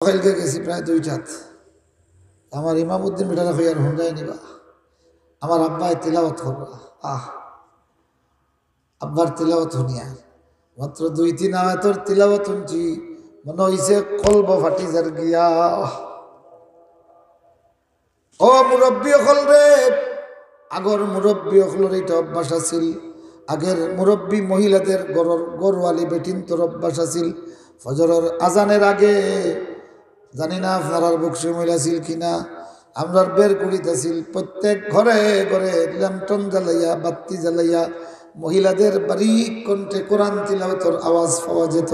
সকালকে গেছি প্রায় 2টাত। আমার ইমামউদ্দিন বেটারা হইয়ার হুন্ডায় নিবা, আমার আব্বাই তিলাওয়াত করবা। আব্বার তিলাওয়াত শুনিয়া মাত্র 2-3 আয়াতের তিলাওয়াত শুনছি, মনে হইছে কলব ফাটি যার গিয়া। ও মুরব্বী হল রে, আগর মুরব্বী হলর এইটা অভ্যাস আছিল। আগের মুরব্বী মহিলাদের গরওয়ালি বেটিন তোর অভ্যাস আছিল। ফজরের আজানের আগে, জানি না আপনার বকশি মহিলা ছিল কিনা, আমরা বের করিতেছিল প্রত্যেক ঘরে ঘরে ল্যাম্পটন জ্বালাইয়া বাতি জ্বালাইয়া মহিলাদের বারিক কণ্ঠে কোরআন তিলাওয়াতের আওয়াজ পাওয়া যেত।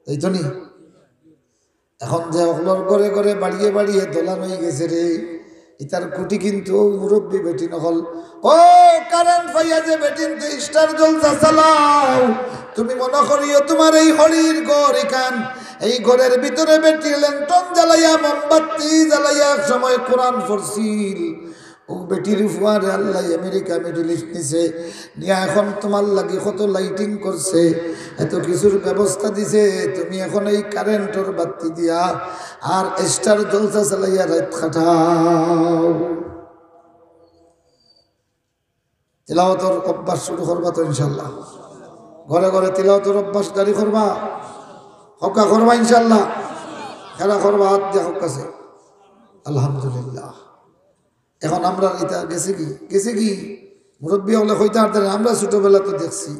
এই তো নি এখন যে ওগুলোর ঘরে ঘরে বাড়িয়ে বাড়িয়ে দোলান হয়ে গেছে রে, ইতার কুটি কিন্তু মুরব্বী বেটি নহল। ও কারেন্ট পাইয়া যে বেটিন স্টার জলসা চালাও, তুমি মনে করিও তোমার এই হরির ঘর এখান, এই ঘরের ভিতরে বেটি ল্যান্টন জ্বালাইয়া মোমবাতি জ্বালাইয়া এক সময় কোরআন পড়ছিল। ও বেটির ফুয়ারে আল্লাহ আমেরিকা মিডল ইস্ট নিছে নিয়ে এখন তোমার লাগি কত লাইটিং করছে, এত কিছুর ব্যবস্থা দিছে। তুমি এখন এই কারেন্টর বাতি দিয়া আর স্টার জলসা চালাইয়া রাত খাটাও। তিলাওয়াতের অভ্যাস শুরু করবা তো ইনশাল্লাহ। ঘরে ঘরে তিলাওয়াতের অভ্যাস জারি করবা, হকা করবা ইনশাল্লাহ। খেলা করবা, হাত দিয়ে হক আছে আলহামদুলিল্লাহ। এখন আমরা এটা গেছে কি মুরব্বী হলে হইতে হারতেন। আমরা ছোটবেলা তো দেখছি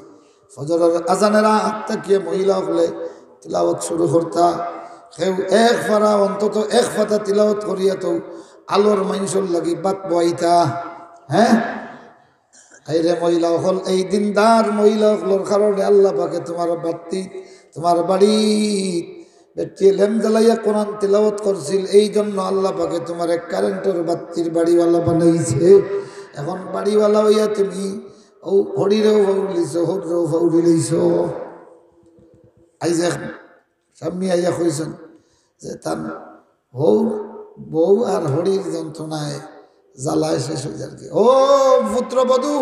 ফজরের আজানেরা হাতটা গিয়ে মহিলা হলে তিলাওয়াত শুরু করতা। কেউ এক ফারা অন্তত এক ফাতা তিলাওয়াত করিয়া তো আলোর মাইনসর লাগি বাত বইতা। হ্যাঁ রে মহিলা হল, এই দিনদার মহিলা হলোর কারণে আল্লাহ পাকে তোমার বাড়তি তোমার বাড়ি বেটি লেম জ্বালাইয়া কোরআন তিলাওয়াত করছিল, এই জন্য আল্লাহ পাকে তোমার এক কারেন্টের বাতির বাড়িওয়ালা বানাইছে। এখন বাড়িওয়ালা হইয়া তুমি ও হরিরেও ফাউলিছ, হরেও ফাউলি লইছ। আইজা স্বামী আইয়া কইছেন যে তার বউ আর হরির যন্ত্রণায় জ্বালায় শেষ হয়ে যায়। ও পুত্রবধূ,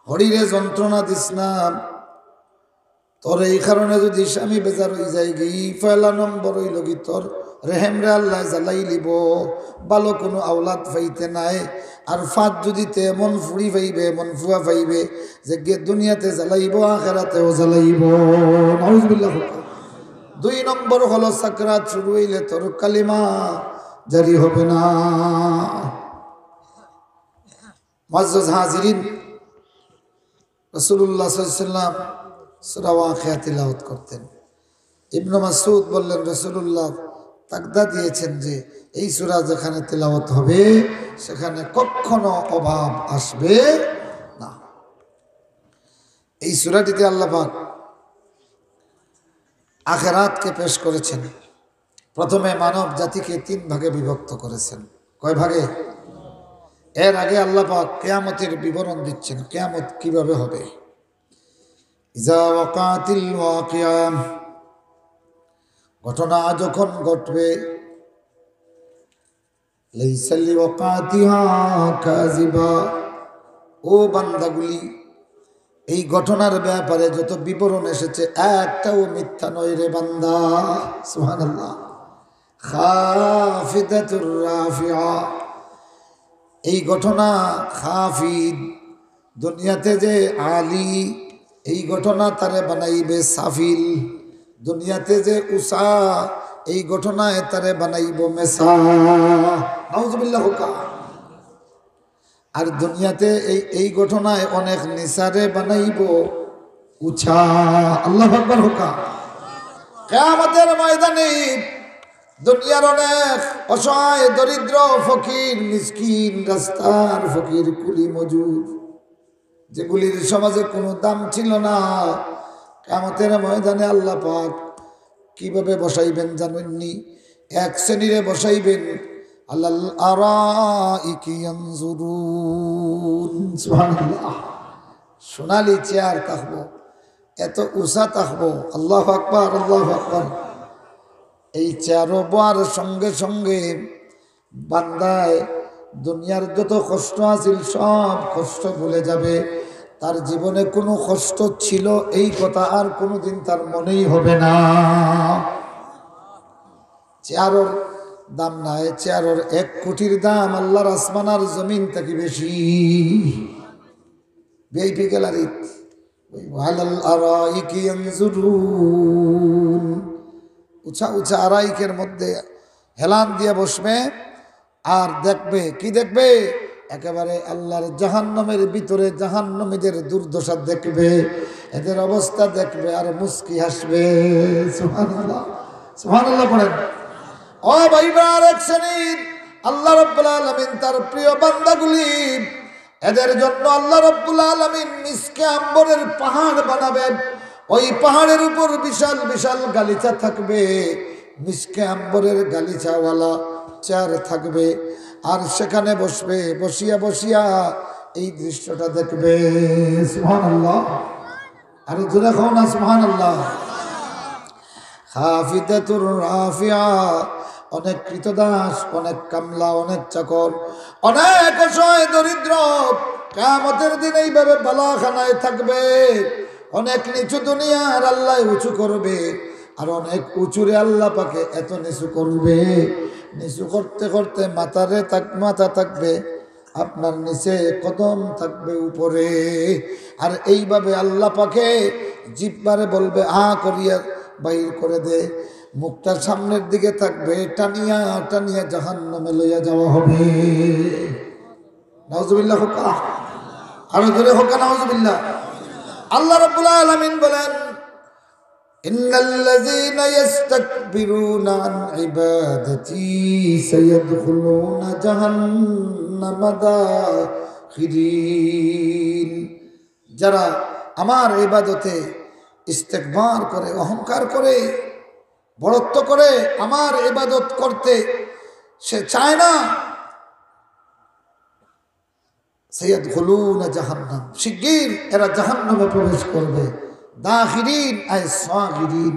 হরিরে যন্ত্রণা দিস না। তোর এই কারণে যদি স্বামী বেজার হয়ে যায় গি, পয়লা নম্বর হইল কি তোর রেহেমরে আল্লাহ জ্বালাই লিব, ভালো কোনো আওলাদ পাইতে নাই। আর ফাঁদ যদি তে এমন ফুড়ি পাইবে, এমন ফুয়া পাইবে যে গে দুনিয়াতে জ্বালাইব, আখেরাতেও জ্বালাইব। নাউজুবিল্লাহ। 2 নম্বর হলো সাকরাত শুরু হইলে তোর কালিমা জারি হবে না। মুআজ্জাজ হাজিরিন, রাসূলুল্লাহ সাল্লাল্লাহু আলাইহি ওয়াসাল্লাম সূরা ওয়াকিয়া তিলাওয়াত করতেন। ইবনে মাসউদ বললেন রাসূলুল্লাহ তাকদা দিয়েছেন যে এই সূরা যেখানে তিলাওয়াত হবে সেখানে কখনো অভাব আসবে না। এই সূরাটিতে আল্লাহ পাক আখিরাতকে পেশ করেছেন। প্রথমে মানব জাতিকে 3 ভাগে বিভক্ত করেছেন। কয় ভাগে? এর আগে আল্লাহ পাক কিয়ামতের বিবরণ দিচ্ছেন, কিয়ামত কিভাবে হবে। ইজা ওয়াকাতিল ওয়াকিয়া, ঘটনা যখন ঘটবে, লাইসা লিওয়াকাতিহা কাযিবা, ও বান্দাগুলি এই ঘটনার ব্যাপারে যত বিবরণ এসেছে একটাও মিথ্যা নয় রে বান্দা। সুবহানাল্লাহ। খাফিদাতুর রাফিয়া, এই ঘটনা খাফিদ, দুনিয়াতে যে আলী, এই ঘটনা তারে বানাইবে সাফিল। দুনিয়াতে যে উষা, এই ঘটনায় তারে বানাইব মেসা। নাউজুবিল্লাহ। আর দুনিয়াতে এই ঘটনায় অনেক নিসারে বানাইব উচা। আল্লাহু আকবার। হোকা কিয়ামতের ময়দানে দুনিয়ার অনেক অসহায় দরিদ্র ফকির মিসকিন, রাস্তার ফকির কুলি মজুর, যেগুলির সমাজে কোনো দাম ছিল না, কিয়ামতের ময়দানে আল্লাহ পাক কিভাবে বসাইবেন জানেননি? এক শ্রেণীরে বসাইবেন আলাল আরাইকি ইয়ানজুরুন। সুবহানাল্লাহ। সোনালি চেয়ার থাকবো, এত উষা থাকবো। আল্লাহু আকবার, আল্লাহু আকবার। এই চেয়ারও বোয়ার সঙ্গে সঙ্গে বান্দায় দুনিয়ার যত কষ্ট আছিল সব কষ্ট ভুলে যাবে। তার জীবনে কোনো কষ্ট ছিল এই কথা আর কোনোদিন তার মনেই হবে না। চেয়ারের দাম নাই, চেয়ারের 1 কোটির দাম আল্লাহর আসমান আর জমিন থেকে বেশি। ভিআইপি গ্যালারিত ওয়ালাল আরাইকি ইয়ানজুরুন, উঁচা উঁচা আরাইকের মধ্যে হেলান দিয়ে বসবে আর দেখবে, কি দেখবে? একেবারে আল্লাহর জাহান্নামের ভিতরে জাহান্নামীদের দুর্দশা দেখবে, এদের অবস্থা দেখবে আর মুস্কি হাসবে। সুবহানাল্লাহ, সুবহানাল্লাহ পড়েন। ও ভাইরা, এক শ্রেণীর আল্লাহ রাব্বুল আলামিন তার প্রিয় বান্দাগুলি, এদের জন্য আল্লাহ রাব্বুল আলামিন মিসকে আম্বরের পাহাড় বানাবেন। ওই পাহাড়ের উপর বিশাল বিশাল গালিচা থাকবে, মিসকে আম্বরের গালিচাওয়ালা চেয়ার থাকবে, আর সেখানে বসবে, বসিয়া বসিয়া এই দৃশ্যটা দেখবে। সুবহানাল্লাহ, আর জোরে খাও না সুবহানাল্লাহ। হাফিদাতুর রাফিয়া, অনেক কৃতদাস, অনেক কামলা, অনেক চাকর, অনেক অসহায় দরিদ্র কিয়ামতের দিন এইভাবে বালাখানায় থাকবে। অনেক নিচু দুনিয়ার আল্লাহ উঁচু করবে, আর অনেক উঁচুরে আল্লাহ পাকে এত নিচু করবে, নিচু করতে করতে মাথা থাকবে আপনার নিচে, কদম থাকবে উপরে। আর এইভাবে আল্লাহ পাকে জিহ্বারে বলবে আ করিয়া বাইর করে দে, মুখটা সামনের দিকে থাকবে, টানিয়া টানিয়া জাহান্নামে লইয়া যাওয়া হবে। নাউজুবিল্লাহ হোকা, আরো জোরে হোকা নাউজুবিল্লাহ। আল্লাহ রাব্বুল আলামিন বলেন, ইন্নাল্লাযীনা ইস্তাকবিরুনা আন ইবাদাতি সায়াদখুলুনা জাহান্নামা দাখিরিন। যারা আমার ইবাদতে ইস্তেকবার করে, অহংকার করে, বড়ত্ব করে আমার ইবাদত করতে সে চায় না, সায়াদখুলুনা জাহান্নাম, শিগগির এরা জাহান্নামে প্রবেশ করবে। দাখিরিন আই সাগিরিন,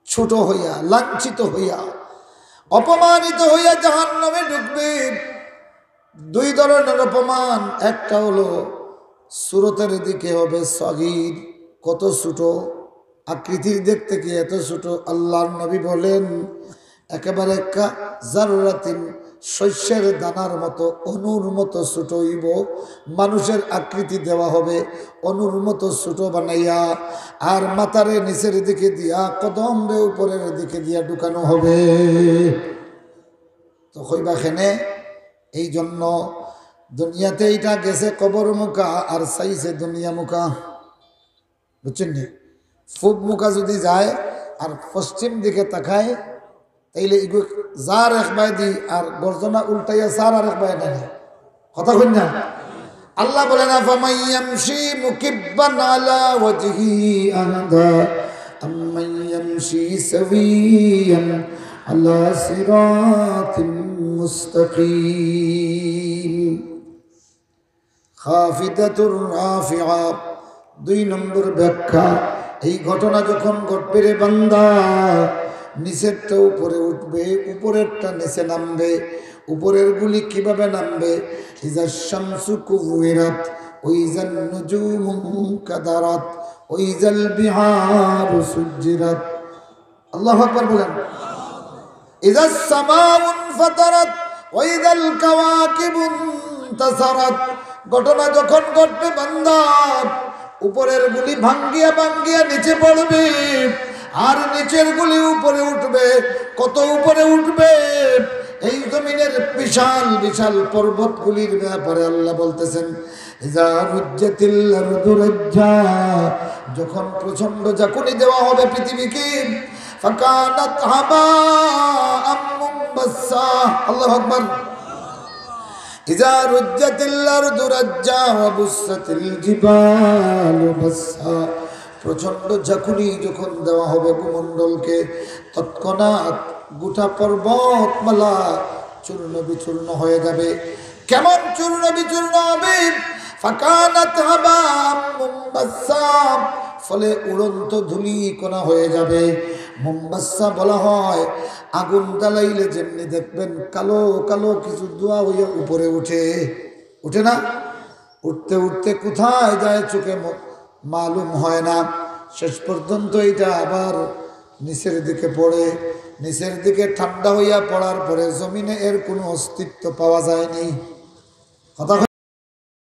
ছোট হইয়া, লাঞ্ছিত হইয়া, অপমানিত হইয়া জাহান্নামে ঢুকবে। 2 ধরনের অপমান, একটা হলো সুরতের দিকে হবে সাগির, কত ছোট আকৃতির, দেখতে কি এত ছোট। আল্লাহর নবী বলেন একেবারে জাররাতিন, শস্যের দানার মতো, অনুর মতো ছোট হইব, মানুষের আকৃতি দেওয়া হবে, অনুর মতো ছোট বানাইয়া, আর মাথারে নিচের দিকে দিয়া, কদমরে উপরের দিকে দিয়া ঢুকানো হবে। তো কইবা খেনে, এই জন্য দুনিয়াতে এইটা গেছে কবর মুখা আর চাইছে দুনিয়া মুখা, বুঝছেন নি? পূব মুখা যদি যায় আর পশ্চিম দিকে তাকায়, তাইলে এগুলো যার একবাই দি আর গর্জনা উল্টাইয়া সার আর একবাই নেয়, কথা কই না? আল্লাহ বলেন আফামান ইয়ামশি মুকিব্বান আলা ওয়াজহি আহদা আম্মান ইয়ামশি সাওয়িয়ান আলা সিরাতিন মুস্তাকিম। খাফিদাতুর রাফিআ, 2 নম্বর ব্যাখ্যা। এই ঘটনা যখন ঘটবে রে বান্দা, নিচেরটা উপরে উঠবে, উপরেরটা নিচে নামবে। উপরের গুলি কিভাবে নামবে? ইজা শামসু কুবিরাত, ওইজান নুজুমু কাদারাত, ওইজাল বিহারু সুজ্জিরাত। আল্লাহু আকবার বলেন। ইজা সামাউ ফাতারাত, ওইজাল কাওয়াকিবু ইনতাসারাত। ঘটনা যখন ঘটবে বান্দা, উপরের গুলি ভাঙ্গিয়া ভাঙ্গিয়া নিচে পড়বে, আর নিচের গুলি উপরে উঠবে। কত উপরে উঠবে? এই জমিনের বিশাল বিশাল পর্বতগুলির ব্যাপারে আল্লাহ বলতেছেন, ইজা রুজ্জাতিল আরদু রাজ্জা, যখন প্রচন্ড ঝাঁকুনি দেওয়া হবে পৃথিবীকে, ফাকানাত হাবাআম মুনবাসসা। আল্লাহু আকবার। ইজা রুজ্জাতিল আরদু রাজ্জা ওয়া বুসসাতিল জিবালু বাসসা, প্রচন্ড ঝাঁকুনি যখন দেওয়া হবে ভূমণ্ডলকে, তৎক্ষণাৎ গোটা পর্বতমালা চূর্ণ বিচূর্ণ হয়ে যাবে। কেমন চূর্ণ বিচূর্ণ হবে? ফাকানাত হাবাআম মুনবাসসা, ফলে উড়ন্ত ধুলি কণা হয়ে যাবে। মুনবাসসা বলা হয় আগুন জ্বালাইলে যেমনি দেখবেন কালো কালো কিছু ধোঁয়া হইয়া উপরে উঠে, উঠে না? উঠতে উঠতে কোথায় যায় চোখে মালুম হয় না। শেষ পর্যন্ত এটা আবার নিচের দিকে পড়ে, নিচের দিকে ঠান্ডা হইয়া পড়ার পরে জমিনে এর কোনো অস্তিত্ব পাওয়া যায়নি। কথা